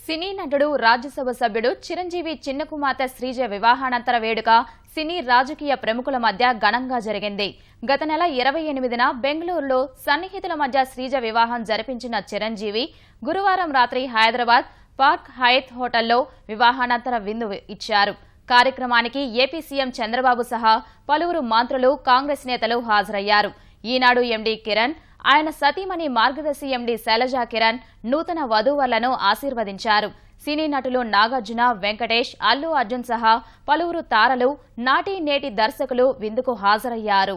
సినీ నటుడు రాజ్యసభ సభ్యుడు చిరంజీవి చిన్న కుమార్తె శ్రీజ వివాహానంతర వేడుక సినీ రాజకీయ ప్రముఖుల మధ్య ఘనంగా జరిగింది. గత నెల 28న బెంగళూరులో సన్నిహితుల మధ్య శ్రీజ వివాహం జరిపించిన చిరంజీవి గురువారం రాత్రి హైదరాబాద్ పార్క్ హయత్ హోటల్లో వివాహానంతర విందు ఇచ్చారు. కార్యక్రమానికి ఏపీ సీఎం చంద్రబాబు సహా పలువురు మంత్రులు, కాంగ్రెస్ నేతలు హాజరయ్యారు. ఈనాడు ఎండీ కిరణ్, ఆయన సతీమణి మార్గదర్శి ఎండీ శైలజా కిరణ్ నూతన వధూవరులను ఆశీర్వదించారు. సినీ నటులు నాగార్జున, వెంకటేష్, అల్లు అర్జున్ సహా పలువురు తారలు, నాటి నేటి దర్శకులు విందుకు హాజరయ్యారు.